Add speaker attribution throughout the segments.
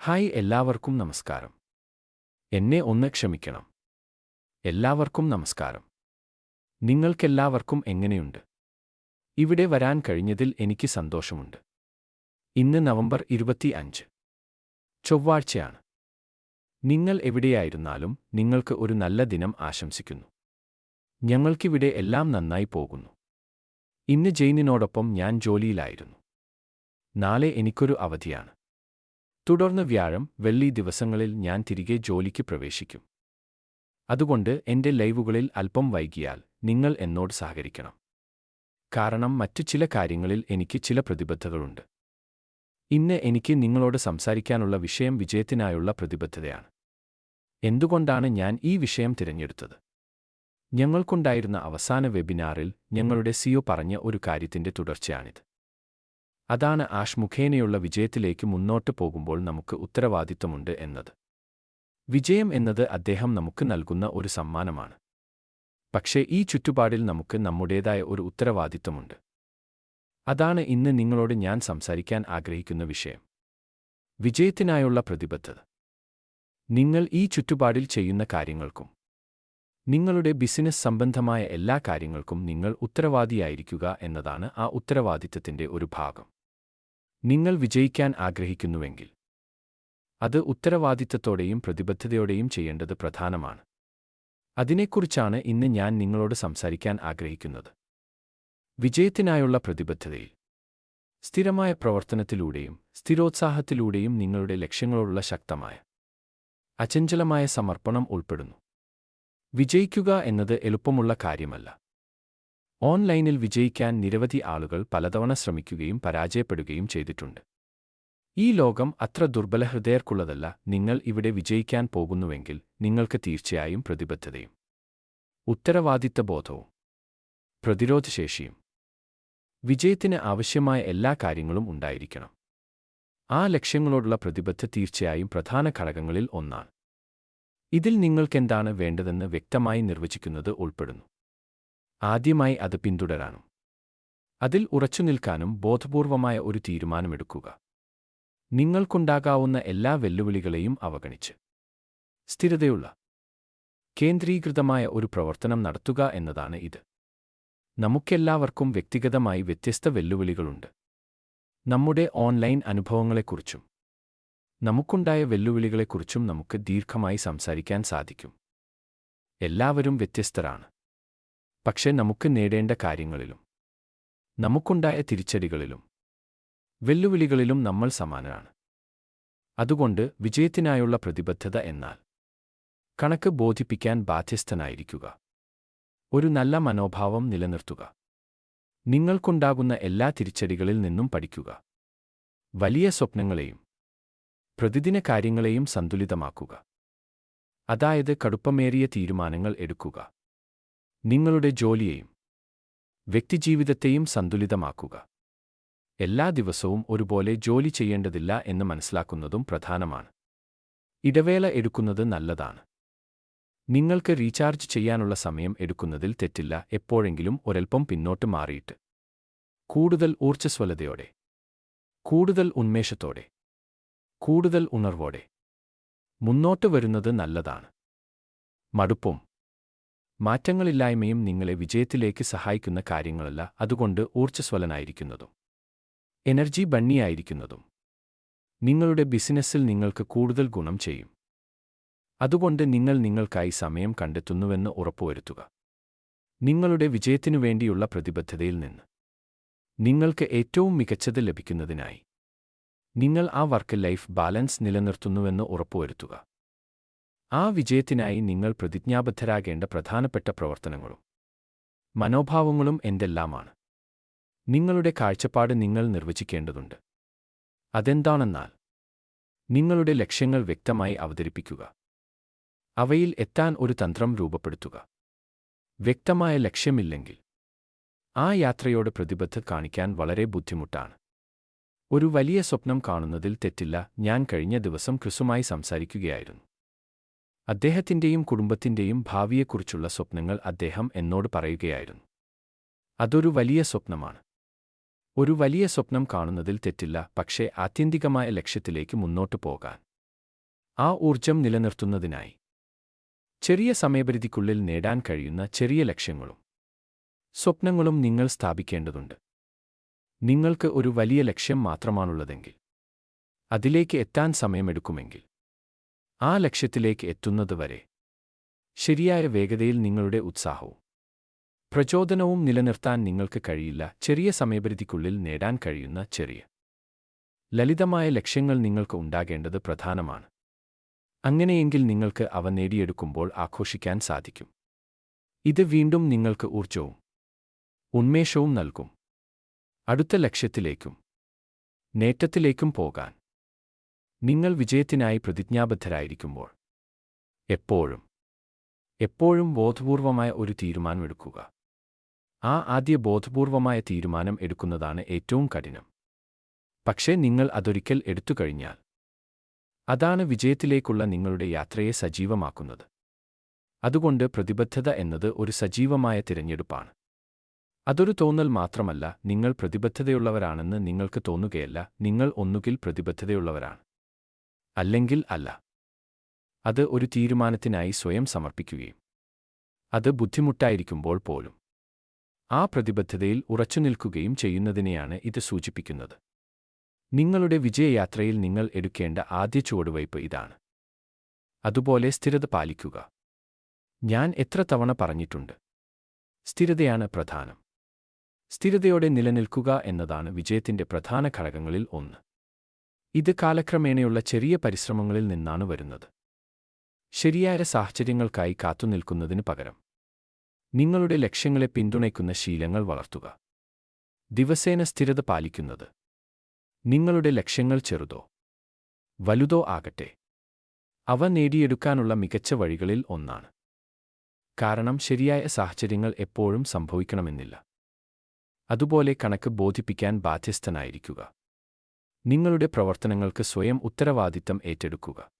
Speaker 1: Hi എല്ലാവർക്കും നമസ്കാരം. എന്നെ ഒന്ന് ക്ഷമിക്കണം. എല്ലാവർക്കും നമസ്കാരം. നിങ്ങൾക്കെല്ലാവർക്കും എങ്ങനെയുണ്ട്? ഇവിടെ വരാൻ കഴിഞ്ഞതിൽ എനിക്ക് സന്തോഷമുണ്ട്. ഇന്ന് നവംബർ 25 ചൊവ്വാഴ്ചയാണ്. നിങ്ങൾ എവിടെയായിരുന്നാലും നിങ്ങൾക്ക് ഒരു നല്ല ദിനം ആശംസിക്കുന്നു. ഞങ്ങൾക്കിവിടെ എല്ലാം നന്നായി പോകുന്നു. ഇന്ന് ജെയിനിനോടൊപ്പം ഞാൻ ജോലിയിലായിരുന്നു. നാളെ എനിക്കൊരു അവധിയാണ്. തുടർന്ന് വ്യാഴം, വെള്ളി ദിവസങ്ങളിൽ ഞാൻ തിരികെ ജോലിക്ക് പ്രവേശിക്കും. അതുകൊണ്ട് എന്റെ ലൈവുകളിൽ അല്പം വൈകിയാൽ നിങ്ങൾ എന്നോട് സഹകരിക്കണം. കാരണം മറ്റു ചില കാര്യങ്ങളിൽ എനിക്ക് ചില പ്രതിബദ്ധതകളുണ്ട്. ഇന്ന് എനിക്ക് നിങ്ങളോട് സംസാരിക്കാനുള്ള വിഷയം വിജയത്തിനായുള്ള പ്രതിബദ്ധതയാണ്. എന്തുകൊണ്ടാണ് ഞാൻ ഈ വിഷയം തിരഞ്ഞെടുത്തത്? ഞങ്ങൾക്കുണ്ടായിരുന്ന അവസാന വെബിനാറിൽ ഞങ്ങളുടെ സിഒ പറഞ്ഞ ഒരു കാര്യത്തിന്റെ തുടർച്ചയാണിത്. അതാണ് ആഷ് മുഖേനയുള്ള വിജയത്തിലേക്ക് മുന്നോട്ട് പോകുമ്പോൾ നമുക്ക് ഉത്തരവാദിത്തമുണ്ട് എന്നത്. വിജയം എന്നത് അദ്ദേഹം നമുക്ക് നൽകുന്ന ഒരു സമ്മാനമാണ്. പക്ഷേ ഈ ചുറ്റുപാടിൽ നമുക്ക് നമ്മുടേതായ ഒരു ഉത്തരവാദിത്തമുണ്ട്. അതാണ് ഇന്ന് നിങ്ങളോട് ഞാൻ സംസാരിക്കാൻ ആഗ്രഹിക്കുന്ന വിഷയം. വിജയത്തിനായുള്ള പ്രതിബദ്ധത. നിങ്ങൾ ഈ ചുറ്റുപാടിൽ ചെയ്യുന്ന കാര്യങ്ങൾക്കും നിങ്ങളുടെ ബിസിനസ് സംബന്ധമായ എല്ലാ കാര്യങ്ങൾക്കും നിങ്ങൾ ഉത്തരവാദിയായിരിക്കുക എന്നതാണ് ആ ഉത്തരവാദിത്തത്തിന്റെ ഒരു ഭാഗം. നിങ്ങൾ വിജയിക്കാൻ ആഗ്രഹിക്കുന്നുവെങ്കിൽ അത് ഉത്തരവാദിത്തത്തോടെയും പ്രതിബദ്ധതയോടെയും ചെയ്യേണ്ടത് പ്രധാനമാണ്. അതിനെക്കുറിച്ചാണ് ഇന്ന് ഞാൻ നിങ്ങളോട് സംസാരിക്കാൻ ആഗ്രഹിക്കുന്നത്. വിജയത്തിനായുള്ള പ്രതിബദ്ധതയിൽ സ്ഥിരമായ പ്രവർത്തനത്തിലൂടെയും സ്ഥിരോത്സാഹത്തിലൂടെയും നിങ്ങളുടെ ലക്ഷ്യങ്ങളോടുള്ള ശക്തമായ അചഞ്ചലമായ സമർപ്പണം ഉൾപ്പെടുന്നു. വിജയിക്കുക എന്നത് എളുപ്പമുള്ള കാര്യമല്ല. ഓൺലൈനിൽ വിജയിക്കാൻ നിരവധി ആളുകൾ പലതവണ ശ്രമിക്കുകയും പരാജയപ്പെടുകയും ചെയ്തിട്ടുണ്ട്. ഈ ലോകം അത്ര ദുർബലഹൃദയർക്കുള്ളതല്ല. നിങ്ങൾ ഇവിടെ വിജയിക്കാൻ പോകുന്നുവെങ്കിൽ നിങ്ങൾക്ക് തീർച്ചയായും പ്രതിബദ്ധതയും ഉത്തരവാദിത്തബോധവും പ്രതിരോധശേഷിയും വിജയത്തിന് ആവശ്യമായ എല്ലാ കാര്യങ്ങളും ഉണ്ടായിരിക്കണം. ആ ലക്ഷ്യങ്ങളോടുള്ള പ്രതിബദ്ധത തീർച്ചയായും പ്രധാന ഘടകങ്ങളിൽ ഒന്നാണ്. ഇതിൽ നിങ്ങൾക്കെന്താണ് വേണ്ടതെന്ന് വ്യക്തമായി നിർവചിക്കുന്നത് ഉൾപ്പെടുന്നു. ആദ്യമായി അത് പിന്തുടരാനും അതിൽ ഉറച്ചുനിൽക്കാനും ബോധപൂർവമായ ഒരു തീരുമാനമെടുക്കുക. നിങ്ങൾക്കുണ്ടാകാവുന്ന എല്ലാ വെല്ലുവിളികളെയും അവഗണിച്ച് സ്ഥിരതയുള്ള കേന്ദ്രീകൃതമായ ഒരു പ്രവർത്തനം നടത്തുക എന്നതാണ് ഇത്. നമുക്കെല്ലാവർക്കും വ്യക്തിഗതമായി വ്യത്യസ്ത വെല്ലുവിളികളുണ്ട്. നമ്മുടെ ഓൺലൈൻ അനുഭവങ്ങളെക്കുറിച്ചും നമുക്കുണ്ടായ വെല്ലുവിളികളെക്കുറിച്ചും നമുക്ക് ദീർഘമായി സംസാരിക്കാൻ സാധിക്കും. എല്ലാവരും വ്യത്യസ്തരാണ്. പക്ഷേ നമുക്ക് നേടേണ്ട കാര്യങ്ങളിലും നമുക്കുണ്ടായ തിരിച്ചടികളിലും വെല്ലുവിളികളിലും നമ്മൾ സമാനരാണ്. അതുകൊണ്ട് വിജയത്തിനായുള്ള പ്രതിബദ്ധത എന്നാൽ കണക്ക് ബോധിപ്പിക്കാൻ ബാധ്യസ്ഥനായിരിക്കുക. ഒരു നല്ല മനോഭാവം നിലനിർത്തുക. നിങ്ങൾക്കുണ്ടാകുന്ന എല്ലാ തിരിച്ചടികളിൽ നിന്നും പഠിക്കുക. വലിയ സ്വപ്നങ്ങളെയും പ്രതിദിന കാര്യങ്ങളെയും സന്തുലിതമാക്കുക. അതായത് കടുപ്പമേറിയ തീരുമാനങ്ങൾ എടുക്കുക. നിങ്ങളുടെ ജോലിയെയും വ്യക്തിജീവിതത്തെയും സന്തുലിതമാക്കുക. എല്ലാ ദിവസവും ഒരുപോലെ ജോലി ചെയ്യേണ്ടതില്ല എന്ന് മനസ്സിലാക്കുന്നതും പ്രധാനമാണ്. ഇടവേള എടുക്കുന്നത് നല്ലതാണ്. നിങ്ങൾക്ക് റീചാർജ് ചെയ്യാനുള്ള സമയം എടുക്കുന്നതിൽ തെറ്റില്ല. എപ്പോഴെങ്കിലും ഒരൽപ്പം പിന്നോട്ട് മാറിയിട്ട് കൂടുതൽ ഊർജ്ജസ്വലതയോടെ, കൂടുതൽ ഉന്മേഷത്തോടെ, കൂടുതൽ ഉണർവോടെ മുന്നോട്ട് വരുന്നത് നല്ലതാണ്. മടുപ്പും മാറ്റങ്ങളില്ലായ്മയും നിങ്ങളെ വിജയത്തിലേക്ക് സഹായിക്കുന്ന കാര്യങ്ങളല്ല. അതുകൊണ്ട് ഊർജ്ജസ്വലനായിരിക്കുന്നതും എനർജി ബണ്ണിയായിരിക്കുന്നതും നിങ്ങളുടെ ബിസിനസ്സിൽ നിങ്ങൾക്ക് കൂടുതൽ ഗുണം ചെയ്യും. അതുകൊണ്ട് നിങ്ങൾ നിങ്ങൾക്കായി സമയം കണ്ടെത്തുന്നുവെന്ന് ഉറപ്പുവരുത്തുക. നിങ്ങളുടെ വിജയത്തിനു വേണ്ടിയുള്ള പ്രതിബദ്ധതയിൽ നിന്ന് നിങ്ങൾക്ക് ഏറ്റവും മികച്ചത് ലഭിക്കുന്നതിനായി നിങ്ങൾ ആ വർക്ക് ലൈഫ് ബാലൻസ് നിലനിർത്തുന്നുവെന്ന് ഉറപ്പുവരുത്തുക. ആ വിജയത്തിനായി നിങ്ങൾ പ്രതിജ്ഞാബദ്ധരാകേണ്ട പ്രധാനപ്പെട്ട പ്രവർത്തനങ്ങളും മനോഭാവങ്ങളും എന്തെല്ലാമാണ്? നിങ്ങളുടെ കാഴ്ചപ്പാട് നിങ്ങൾ നിർവചിക്കേണ്ടതുണ്ട്. അതെന്താണെന്നാൽ നിങ്ങളുടെ ലക്ഷ്യങ്ങൾ വ്യക്തമായി അവതരിപ്പിക്കുക. അവയിൽ എത്താൻ ഒരു തന്ത്രം രൂപപ്പെടുത്തുക. വ്യക്തമായ ലക്ഷ്യമില്ലെങ്കിൽ ആ യാത്രയോട് പ്രതിബദ്ധത കാണിക്കാൻ വളരെ ബുദ്ധിമുട്ടാണ്. ഒരു വലിയ സ്വപ്നം കാണുന്നതിൽ തെറ്റില്ല. ഞാൻ കഴിഞ്ഞ ദിവസം ക്രിസുമായി സംസാരിക്കുകയായിരുന്നു. അദ്ദേഹത്തിന്റെയും കുടുംബത്തിന്റെയും ഭാവിയെക്കുറിച്ചുള്ള സ്വപ്നങ്ങൾ അദ്ദേഹം എന്നോട് പറയുകയായിരുന്നു. അതൊരു വലിയ സ്വപ്നമാണ്. ഒരു വലിയ സ്വപ്നം കാണുന്നതിൽ തെറ്റില്ല. പക്ഷേ ആത്യന്തികമായ ലക്ഷ്യത്തിലേക്ക് മുന്നോട്ടു പോകാൻ ആ ഊർജം നിലനിർത്തുന്നതിനായി ചെറിയ സമയപരിധിക്കുള്ളിൽ നേടാൻ കഴിയുന്ന ചെറിയ ലക്ഷ്യങ്ങളും സ്വപ്നങ്ങളും നിങ്ങൾ സ്ഥാപിക്കേണ്ടതുണ്ട്. നിങ്ങൾക്ക് ഒരു വലിയ ലക്ഷ്യം മാത്രമാണുള്ളതെങ്കിൽ, അതിലേക്ക് എത്താൻ സമയമെടുക്കുമെങ്കിൽ, ആ ലക്ഷ്യത്തിലേക്ക് എത്തുന്നതുവരെ ശരിയായ വേഗതയിൽ നിങ്ങളുടെ ഉത്സാഹവും പ്രചോദനവും നിലനിർത്താൻ നിങ്ങൾക്ക് കഴിയില്ല. ചെറിയ സമയപരിധിക്കുള്ളിൽ നേടാൻ കഴിയുന്ന ചെറിയ ലളിതമായ ലക്ഷ്യങ്ങൾ നിങ്ങൾക്ക് ഉണ്ടാകേണ്ടത് പ്രധാനമാണ്. അങ്ങനെയെങ്കിൽ നിങ്ങൾക്ക് അവ നേടിയെടുക്കുമ്പോൾ ആഘോഷിക്കാൻ സാധിക്കും. ഇത് വീണ്ടും നിങ്ങൾക്ക് ഊർജവും ഉന്മേഷവും നൽകും, അടുത്ത ലക്ഷ്യത്തിലേക്കും നേട്ടത്തിലേക്കും പോകാൻ. നിങ്ങൾ വിജയത്തിനായി പ്രതിജ്ഞാബദ്ധരായിരിക്കുമ്പോൾ എപ്പോഴും ബോധപൂർവമായ ഒരു തീരുമാനമെടുക്കുക. ആ ആദ്യ ബോധപൂർവമായ തീരുമാനം എടുക്കുന്നതാണ് ഏറ്റവും കഠിനം. പക്ഷേ നിങ്ങൾ അതൊരിക്കൽ എടുത്തുകഴിഞ്ഞാൽ, അതാണ് വിജയത്തിലേക്കുള്ള നിങ്ങളുടെ യാത്രയെ സജീവമാക്കുന്നത്. അതുകൊണ്ട് പ്രതിബദ്ധത എന്നത് ഒരു സജീവമായ തിരഞ്ഞെടുപ്പാണ്. അതൊരു തോന്നൽ മാത്രമല്ല. നിങ്ങൾ പ്രതിബദ്ധതയുള്ളവരാണെന്ന് നിങ്ങൾക്ക് തോന്നുകയല്ല. നിങ്ങൾ ഒന്നുകിൽ പ്രതിബദ്ധതയുള്ളവരാണ്, അല്ലെങ്കിൽ അല്ല. അത് ഒരു തീരുമാനത്തിനായി സ്വയം സമർപ്പിക്കുകയും അത് ബുദ്ധിമുട്ടായിരിക്കുമ്പോൾ പോലും ആ പ്രതിബദ്ധതയിൽ ഉറച്ചുനിൽക്കുകയും ചെയ്യുന്നതിനെയാണ് ഇത് സൂചിപ്പിക്കുന്നത്. നിങ്ങളുടെ വിജയയാത്രയിൽ നിങ്ങൾ എടുക്കേണ്ട ആദ്യ ചുവടുവയ്പ് ഇതാണ്. അതുപോലെ സ്ഥിരത പാലിക്കുക. ഞാൻ എത്ര തവണ പറഞ്ഞിട്ടുണ്ട്, സ്ഥിരതയാണ് പ്രധാനം. സ്ഥിരതയോടെ നിലനിൽക്കുക എന്നതാണ് വിജയത്തിന്റെ പ്രധാന ഘടകങ്ങളിൽ ഒന്ന്. ഇത് കാലക്രമേണയുള്ള ചെറിയ പരിശ്രമങ്ങളിൽ നിന്നാണ് വരുന്നത്. ശരിയായ സാഹചര്യങ്ങൾക്കായി കാത്തുനിൽക്കുന്നതിന് പകരം നിങ്ങളുടെ ലക്ഷ്യങ്ങളെ പിന്തുണയ്ക്കുന്ന ശീലങ്ങൾ വളർത്തുക. ദിവസേന സ്ഥിരത പാലിക്കുന്നത് നിങ്ങളുടെ ലക്ഷ്യങ്ങൾ ചെറുതോ വലുതോ ആകട്ടെ, അവ നേടിയെടുക്കാനുള്ള മികച്ച വഴികളിൽ ഒന്നാണ്. കാരണം ശരിയായ സാഹചര്യങ്ങൾ എപ്പോഴും സംഭവിക്കണമെന്നില്ല. അതുപോലെ കണക്ക് ബോധിപ്പിക്കാൻ ബാധ്യസ്ഥനായിരിക്കുക. നിങ്ങളുടെ പ്രവർത്തനങ്ങൾക്ക് സ്വയം ഉത്തരവാദിത്തം ഏറ്റെടുക്കുക.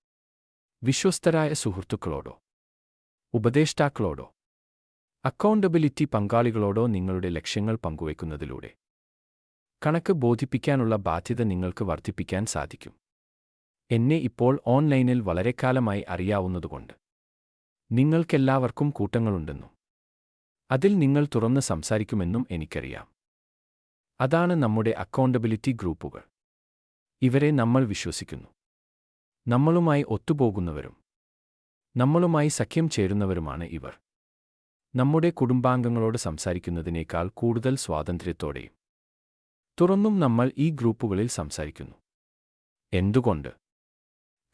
Speaker 1: വിശ്വസ്തരായ സുഹൃത്തുക്കളോടോ ഉപദേഷ്ടാക്കളോടോ അക്കൗണ്ടബിലിറ്റി പങ്കാളികളോടോ നിങ്ങളുടെ ലക്ഷ്യങ്ങൾ പങ്കുവയ്ക്കുന്നതിലൂടെ കണക്ക് ബോധിപ്പിക്കാനുള്ള ബാധ്യത നിങ്ങൾക്ക് വർദ്ധിപ്പിക്കാൻ സാധിക്കും. എന്നെ ഇപ്പോൾ ഓൺലൈനിൽ വളരെക്കാലമായി അറിയാവുന്നതുകൊണ്ട് നിങ്ങൾക്കെല്ലാവർക്കും കൂട്ടങ്ങളുണ്ടെന്നും അതിൽ നിങ്ങൾ തുറന്ന് സംസാരിക്കുമെന്നും എനിക്കറിയാം. അതാണ് നമ്മുടെ അക്കൗണ്ടബിലിറ്റി ഗ്രൂപ്പുകൾ. ഇവരെ നമ്മൾ വിശ്വസിക്കുന്നു. നമ്മളുമായി ഒത്തുപോകുന്നവരും നമ്മളുമായി സഖ്യം ചേരുന്നവരുമാണ് ഇവർ. നമ്മുടെ കുടുംബാംഗങ്ങളോട് സംസാരിക്കുന്നതിനേക്കാൾ കൂടുതൽ സ്വാതന്ത്ര്യത്തോടെയും തുറന്നും നമ്മൾ ഈ ഗ്രൂപ്പുകളിൽ സംസാരിക്കുന്നു. എന്തുകൊണ്ട്?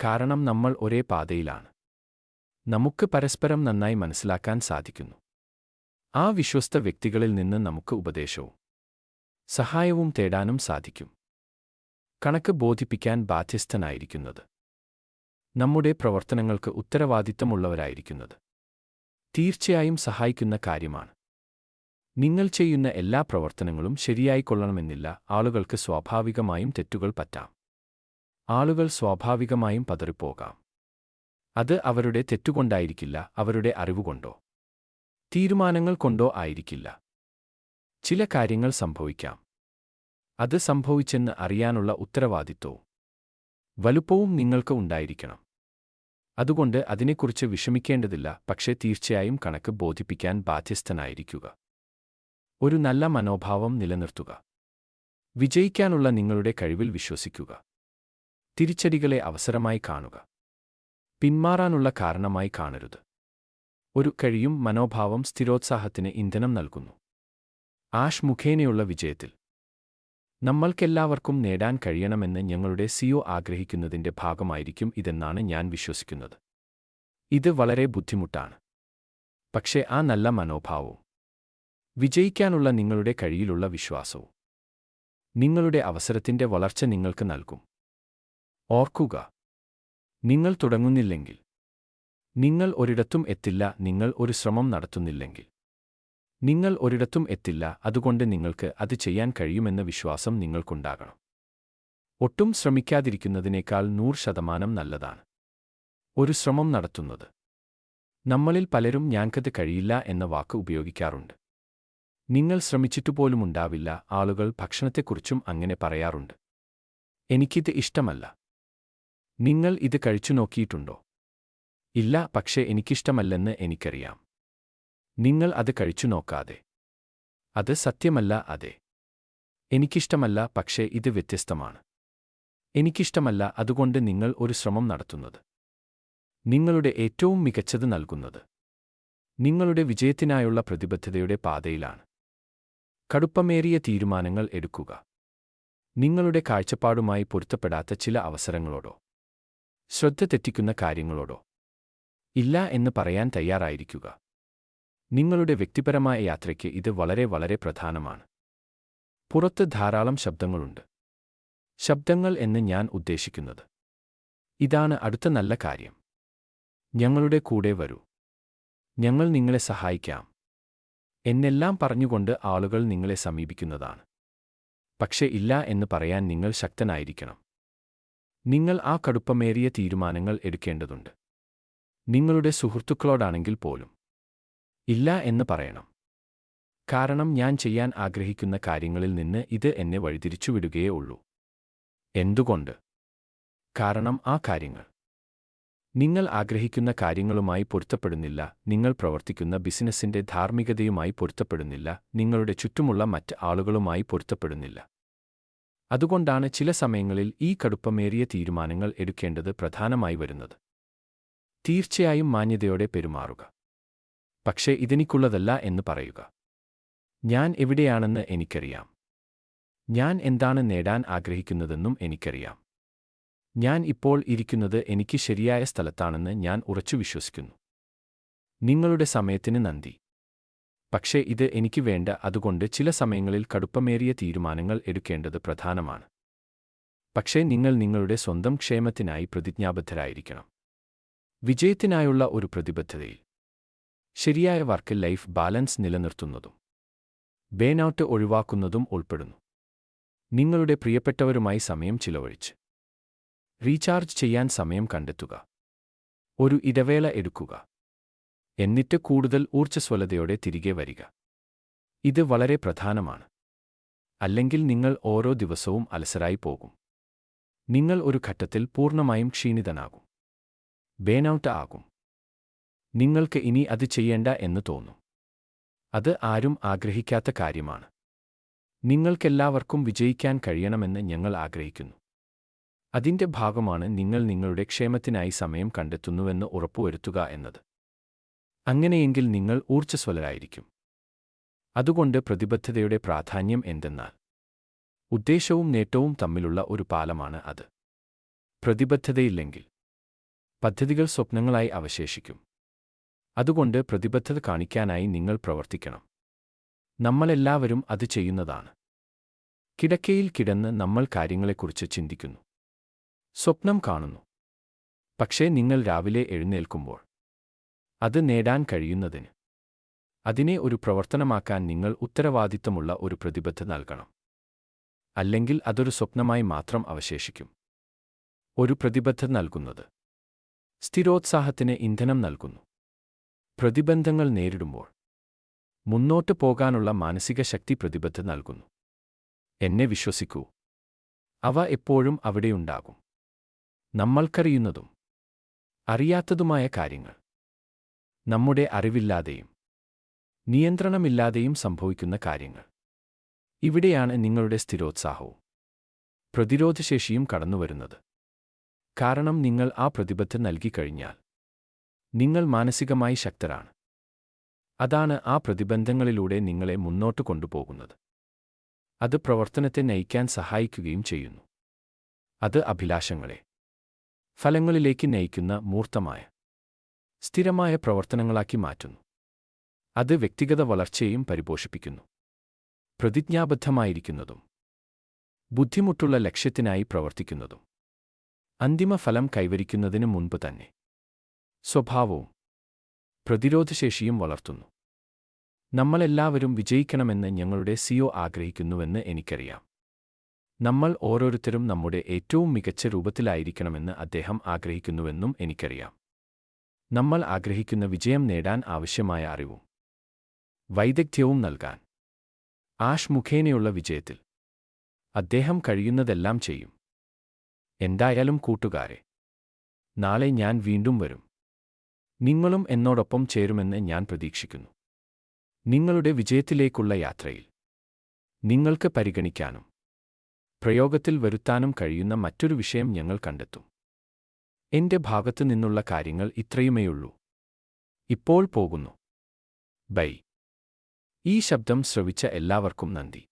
Speaker 1: കാരണം നമ്മൾ ഒരേ പാതയിലാണ്. നമുക്ക് പരസ്പരം നന്നായി മനസ്സിലാക്കാൻ സാധിക്കുന്നു. ആ വിശ്വസ്ത വ്യക്തികളിൽ നിന്ന് നമുക്ക് ഉപദേശവും സഹായവും തേടാനും സാധിക്കും. കണക്ക് ബോധിപ്പിക്കാൻ ബാധ്യസ്ഥനായിരിക്കുന്നത്, നമ്മുടെ പ്രവർത്തനങ്ങൾക്ക് ഉത്തരവാദിത്തമുള്ളവരായിരിക്കുന്നത് തീർച്ചയായും സഹായിക്കുന്ന കാര്യമാണ്. നിങ്ങൾ ചെയ്യുന്ന എല്ലാ പ്രവർത്തനങ്ങളും ശരിയായിക്കൊള്ളണമെന്നില്ല. ആളുകൾക്ക് സ്വാഭാവികമായും തെറ്റുകൾ പറ്റാം. ആളുകൾ സ്വാഭാവികമായും പതറിപ്പോകാം. അത് അവരുടെ തെറ്റുകൊണ്ടായിരിക്കില്ല, അവരുടെ അറിവുകൊണ്ടോ തീരുമാനങ്ങൾ കൊണ്ടോ ആയിരിക്കില്ല. ചില കാര്യങ്ങൾ സംഭവിക്കാം. അത് സംഭവിച്ചെന്ന് അറിയാനുള്ള ഉത്തരവാദിത്വവും വലുപ്പവും നിങ്ങൾക്ക് ഉണ്ടായിരിക്കണം. അതുകൊണ്ട് അതിനെക്കുറിച്ച് വിഷമിക്കേണ്ടതില്ല. പക്ഷേ തീർച്ചയായും കണക്ക് ബോധിപ്പിക്കാൻ ബാധ്യസ്ഥനായിരിക്കുക. ഒരു നല്ല മനോഭാവം നിലനിർത്തുക. വിജയിക്കാനുള്ള നിങ്ങളുടെ കഴിവിൽ വിശ്വസിക്കുക. തിരിച്ചടികളെ അവസരമായി കാണുക, പിന്മാറാനുള്ള കാരണമായി കാണരുത്. ഒരു കഴിയും മനോഭാവം സ്ഥിരോത്സാഹത്തിന് ഇന്ധനം നൽകുന്നു. ആഷ് മുഖേനയുള്ള വിജയത്തിൽ നമ്മൾക്കെല്ലാവർക്കും നേടാൻ കഴിയണമെന്ന് ഞങ്ങളുടെ സിഒ ആഗ്രഹിക്കുന്നതിന്റെ ഭാഗമായിരിക്കും ഇതെന്നാണ് ഞാൻ വിശ്വസിക്കുന്നത്. ഇത് വളരെ ബുദ്ധിമുട്ടാണ്. പക്ഷേ ആ നല്ല മനോഭാവവും വിജയിക്കാനുള്ള നിങ്ങളുടെ കഴിയിലുള്ള വിശ്വാസവും നിങ്ങളുടെ അവസരത്തിന്റെ വളർച്ച നിങ്ങൾക്ക് നൽകും. ഓർക്കുക, നിങ്ങൾ തുടങ്ങുന്നില്ലെങ്കിൽ നിങ്ങൾ ഒരിടത്തും എത്തില്ല. നിങ്ങൾ ഒരു ശ്രമം നടത്തുന്നില്ലെങ്കിൽ നിങ്ങൾ ഒരിടത്തും എത്തില്ല. അതുകൊണ്ട് നിങ്ങൾക്ക് അത് ചെയ്യാൻ കഴിയുമെന്ന വിശ്വാസം നിങ്ങൾക്കുണ്ടാകണം. ഒട്ടും ശ്രമിക്കാതിരിക്കുന്നതിനേക്കാൾ 100% നല്ലതാണ് ഒരു ശ്രമം നടത്തുന്നത്. നമ്മളിൽ പലരും ഞാൻക്കത് കഴിയില്ല എന്ന വാക്ക് ഉപയോഗിക്കാറുണ്ട്. നിങ്ങൾ ശ്രമിച്ചിട്ടുപോലുമുണ്ടാവില്ല. ആളുകൾ ഭക്ഷണത്തെക്കുറിച്ചും അങ്ങനെ പറയാറുണ്ട്. എനിക്കിത് ഇഷ്ടമല്ല. നിങ്ങൾ ഇത് കഴിച്ചു നോക്കിയിട്ടുണ്ടോ? ഇല്ല, പക്ഷേ എനിക്കിഷ്ടമല്ലെന്ന് എനിക്കറിയാം. നിങ്ങൾ അത് കഴിച്ചു നോക്കാതെ. അത് സത്യമല്ല. അതെ, എനിക്കിഷ്ടമല്ല, പക്ഷേ ഇത് വ്യത്യസ്തമാണ്. എനിക്കിഷ്ടമല്ല, അതുകൊണ്ട് നിങ്ങൾ ഒരു ശ്രമം നടത്തുന്നത്, നിങ്ങളുടെ ഏറ്റവും മികച്ചത് നൽകുന്നത്, നിങ്ങളുടെ വിജയത്തിനായുള്ള പ്രതിബദ്ധതയുടെ പാതയിലാണ്. കടുപ്പമേറിയ തീരുമാനങ്ങൾ എടുക്കുക. നിങ്ങളുടെ കാഴ്ചപ്പാടുമായി പൊരുത്തപ്പെടാത്ത ചില അവസരങ്ങളോടോ ശ്രദ്ധ തെറ്റിക്കുന്ന കാര്യങ്ങളോടോ ഇല്ല എന്ന് പറയാൻ തയ്യാറായിരിക്കുക. നിങ്ങളുടെ വ്യക്തിപരമായ യാത്രയ്ക്ക് ഇത് വളരെ വളരെ പ്രധാനമാണ്. പുറത്ത് ധാരാളം ശബ്ദങ്ങളുണ്ട്. ശബ്ദങ്ങൾ എന്ന് ഞാൻ ഉദ്ദേശിക്കുന്നത് ഇതാണ്: അടുത്ത നല്ല കാര്യം, ഞങ്ങളുടെ കൂടെ വരൂ, ഞങ്ങൾ നിങ്ങളെ സഹായിക്കാം എന്നെല്ലാം പറഞ്ഞുകൊണ്ട് ആളുകൾ നിങ്ങളെ സമീപിക്കുന്നതാണ്. പക്ഷേ ഇല്ല എന്ന് പറയാൻ നിങ്ങൾ ശക്തനായിരിക്കണം. നിങ്ങൾ ആ കടുപ്പമേറിയ തീരുമാനങ്ങൾ എടുക്കേണ്ടതുണ്ട്. നിങ്ങളുടെ സുഹൃത്തുക്കളോടാണെങ്കിൽ പോലും ഇല്ല എന്ന് പറയണം. കാരണം ഞാൻ ചെയ്യാൻ ആഗ്രഹിക്കുന്ന കാര്യങ്ങളിൽ നിന്ന് ഇത് എന്നെ വഴിതിരിച്ചുവിടുകയേ ഉള്ളൂ. എന്തുകൊണ്ട്? കാരണം ആ കാര്യങ്ങൾ നിങ്ങൾ ആഗ്രഹിക്കുന്ന കാര്യങ്ങളുമായി പൊരുത്തപ്പെടുന്നില്ല, നിങ്ങൾ പ്രവർത്തിക്കുന്ന ബിസിനസ്സിന്റെ ധാർമ്മികതയുമായി പൊരുത്തപ്പെടുന്നില്ല, നിങ്ങളുടെ ചുറ്റുമുള്ള മറ്റ് ആളുകളുമായി പൊരുത്തപ്പെടുന്നില്ല. അതുകൊണ്ടാണ് ചില സമയങ്ങളിൽ ഈ കടുപ്പമേറിയ തീരുമാനങ്ങൾ എടുക്കേണ്ടത് പ്രധാനമായി വരുന്നത്. തീർച്ചയായും മാന്യതയോടെ പെരുമാറുക. പക്ഷേ ഇതെനിക്കുള്ളതല്ല എന്ന് പറയുക. ഞാൻ എവിടെയാണെന്ന് എനിക്കറിയാം. ഞാൻ എന്താണ് നേടാൻ ആഗ്രഹിക്കുന്നതെന്നും എനിക്കറിയാം. ഞാൻ ഇപ്പോൾ ഇരിക്കുന്നത് എനിക്ക് ശരിയായ സ്ഥലത്താണെന്ന് ഞാൻ ഉറച്ചു വിശ്വസിക്കുന്നു. നിങ്ങളുടെ സമയത്തിന് നന്ദി. പക്ഷേ ഇത് എനിക്ക് വേണ്ട, അതുകൊണ്ട് ചില സമയങ്ങളിൽ കടുപ്പമേറിയ തീരുമാനങ്ങൾ എടുക്കേണ്ടത് പ്രധാനമാണ്. പക്ഷേ നിങ്ങൾ നിങ്ങളുടെ സ്വന്തം ക്ഷേമത്തിനായി പ്രതിജ്ഞാബദ്ധരായിരിക്കണം. വിജയത്തിനായുള്ള ഒരു പ്രതിബദ്ധതയിൽ ശരിയായ വർക്ക് ലൈഫ് ബാലൻസ് നിലനിർത്തുന്നതും ബേൺഔട്ട് ഒഴിവാക്കുന്നതും ഉൾപ്പെടുന്നു. നിങ്ങളുടെ പ്രിയപ്പെട്ടവരുമായി സമയം ചിലവഴിച്ച് റീചാർജ് ചെയ്യാൻ സമയം കണ്ടെത്തുക. ഒരു ഇടവേള എടുക്കുക. എന്നിട്ട് കൂടുതൽ ഊർജ്ജസ്വലതയോടെ തിരികെ വരിക. ഇത് വളരെ പ്രധാനമാണ്. അല്ലെങ്കിൽ നിങ്ങൾ ഓരോ ദിവസവും അലസരായി പോകും. നിങ്ങൾ ഒരു ഘട്ടത്തിൽ പൂർണ്ണമായും ക്ഷീണിതനാകും. ബേൺഔട്ട് ആകും. നിങ്ങൾക്ക് ഇനി അത് ചെയ്യേണ്ട എന്ന് തോന്നും. അത് ആരും ആഗ്രഹിക്കാത്ത കാര്യമാണ്. നിങ്ങൾക്കെല്ലാവർക്കും വിജയിക്കാൻ കഴിയണമെന്ന് ഞങ്ങൾ ആഗ്രഹിക്കുന്നു. അതിന്റെ ഭാഗമാണ് നിങ്ങൾ നിങ്ങളുടെ ക്ഷേമത്തിനായി സമയം കണ്ടെത്തുന്നുവെന്ന് ഉറപ്പുവരുത്തുക എന്നത്. അങ്ങനെയെങ്കിൽ നിങ്ങൾ ഊർജ്ജസ്വലരായിരിക്കും. അതുകൊണ്ട് പ്രതിബദ്ധതയുടെ പ്രാധാന്യം എന്തെന്നാൽ ഉദ്ദേശവും നേട്ടവും തമ്മിലുള്ള ഒരു പാലമാണ് അത്. പ്രതിബദ്ധതയില്ലെങ്കിൽ പദ്ധതികൾ സ്വപ്നങ്ങളായി അവശേഷിക്കും. അതുകൊണ്ട് പ്രതിബദ്ധത കാണിക്കാനായി നിങ്ങൾ പ്രവർത്തിക്കണം. നമ്മളെല്ലാവരും അത് ചെയ്യുന്നതാണ്. കിടക്കയിൽ കിടന്ന് നമ്മൾ കാര്യങ്ങളെക്കുറിച്ച് ചിന്തിക്കുന്നു, സ്വപ്നം കാണുന്നു. പക്ഷേ നിങ്ങൾ രാവിലെ എഴുന്നേൽക്കുമ്പോൾ അത് നേടാൻ കഴിയുന്നതിന് അതിനെ ഒരു പ്രവർത്തനമാക്കാൻ നിങ്ങൾ ഉത്തരവാദിത്തമുള്ള ഒരു പ്രതിബദ്ധത നൽകണം. അല്ലെങ്കിൽ അതൊരു സ്വപ്നമായി മാത്രം അവശേഷിക്കും. ഒരു പ്രതിബദ്ധത നൽകുന്നത് സ്ഥിരോത്സാഹത്തിന് ഇന്ധനം നൽകുന്നു. പ്രതിബന്ധങ്ങൾ നേരിടുമ്പോൾ മുന്നോട്ട് പോകാനുള്ള മാനസിക ശക്തി പ്രതിബദ്ധത നൽകുന്നു. എന്നെ വിശ്വസിക്കൂ, അവ എപ്പോഴും അവിടെയുണ്ടാകും. നമ്മൾക്കറിയുന്നതും അറിയാത്തതുമായ കാര്യങ്ങൾ നമ്മുടെ അറിവില്ലാതെയും നിയന്ത്രണമില്ലാതെയും സംഭവിക്കുന്ന കാര്യങ്ങൾ. ഇവിടെയാണ് നിങ്ങളുടെ സ്ഥിരോത്സാഹവും പ്രതിരോധശേഷിയും കടന്നുവരുന്നത്. കാരണം നിങ്ങൾ ആ പ്രതിബദ്ധത നൽകിക്കഴിഞ്ഞാൽ നിങ്ങൾ മാനസികമായി ശക്തരാണ്. അതാണ് ആ പ്രതിബന്ധങ്ങളിലൂടെ നിങ്ങളെ മുന്നോട്ട് കൊണ്ടുപോകുന്നത്. അത് പ്രവർത്തനത്തെ നയിക്കാൻ സഹായിക്കുകയും ചെയ്യുന്നു. അത് അഭിലാഷങ്ങളെ ഫലങ്ങളിലേക്ക് നയിക്കുന്ന മൂർത്തമായ സ്ഥിരമായ പ്രവർത്തനങ്ങളാക്കി മാറ്റുന്നു. അത് വ്യക്തിഗത വളർച്ചയെയും പരിപോഷിപ്പിക്കുന്നു. പ്രതിജ്ഞാബദ്ധമായിരിക്കുന്നതും ബുദ്ധിമുട്ടുള്ള ലക്ഷ്യത്തിനായി പ്രവർത്തിക്കുന്നതും അന്തിമ ഫലം കൈവരിക്കുന്നതിന് മുൻപ് തന്നെ സ്വഭാവവും പ്രതിരോധശേഷിയും വളർത്തുന്നു. നമ്മളെല്ലാവരും വിജയിക്കണമെന്ന് ഞങ്ങളുടെ സിഒ ആഗ്രഹിക്കുന്നുവെന്ന് എനിക്കറിയാം. നമ്മൾ ഓരോരുത്തരും നമ്മുടെ ഏറ്റവും മികച്ച രൂപത്തിലായിരിക്കണമെന്ന് അദ്ദേഹം ആഗ്രഹിക്കുന്നുവെന്നും എനിക്കറിയാം. നമ്മൾ ആഗ്രഹിക്കുന്ന വിജയം നേടാൻ ആവശ്യമായ അറിവും വൈദഗ്ധ്യവും നൽകാൻ ആഷ് മുഖേനയുള്ള വിജയത്തിൽ അദ്ദേഹം കഴിയുന്നതെല്ലാം ചെയ്യും. എന്തായാലും കൂട്ടുകാരെ, നാളെ ഞാൻ വീണ്ടും വരും. നിങ്ങളും എന്നോടൊപ്പം ചേരുമെന്ന് ഞാൻ പ്രതീക്ഷിക്കുന്നു. നിങ്ങളുടെ വിജയത്തിലേക്കുള്ള യാത്രയിൽ നിങ്ങൾക്ക് പരിഗണിക്കാനും പ്രയോഗത്തിൽ വരുത്താനും കഴിയുന്ന മറ്റൊരു വിഷയം ഞങ്ങൾ കണ്ടെത്തും. എന്റെ ഭാഗത്തു നിന്നുള്ള കാര്യങ്ങൾ ഇത്രയുമേയുള്ളൂ. ഇപ്പോൾ പോകുന്നു. ബൈ. ഈ ശബ്ദം ശ്രവിച്ച എല്ലാവർക്കും നന്ദി.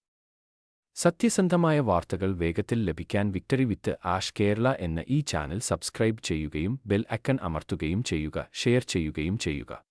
Speaker 1: സത്യസന്ധമായ വാർത്തകൾ വേഗത്തിൽ ലഭിക്കാൻ വിക്ടറി വിത്ത് ആഷ് കേരള എന്ന ഈ ചാനൽ സബ്സ്ക്രൈബ് ചെയ്യുകയും ബെൽ ഐക്കൺ അമർത്തുകയും ചെയ്യുക, ഷെയർ ചെയ്യുകയും ചെയ്യുക.